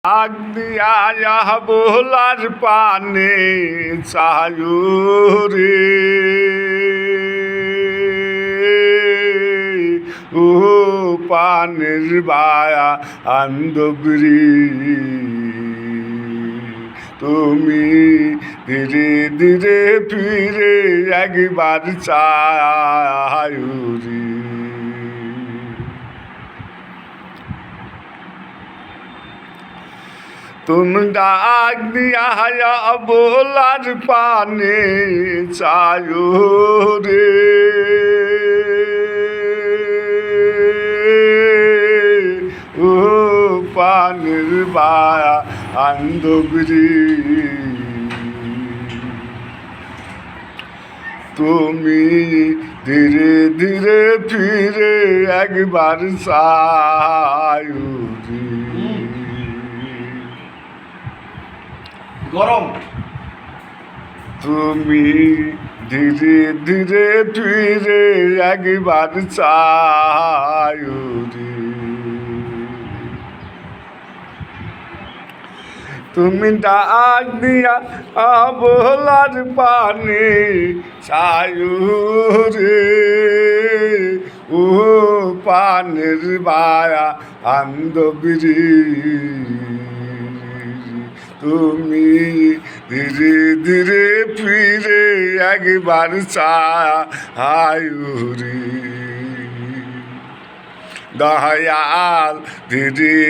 আগ দিয়া বোলার পানে চায়ু রে ও পানের বায়া আন্দবরি তুমি ধীরে ধীরে ফিরে একবার চায়ু রে। তুমি ডাক দিয়া বোলার পানে চায়ু রে ও পানের বায়া আন্দবরি তুমি ধীরে ধীরে ফিরে একবার চায়ু রে। গরম তুমি ধীরে ধীরে ফিরে একবার চায়ু রে। তুমি ডাক দিয়া বোলার পানে চায়ু রে ও পানের বায়া আন্দবরি তুমি ধীরে ধীরে ফিরে একবার চায়ু রে। দয়াল ধীরে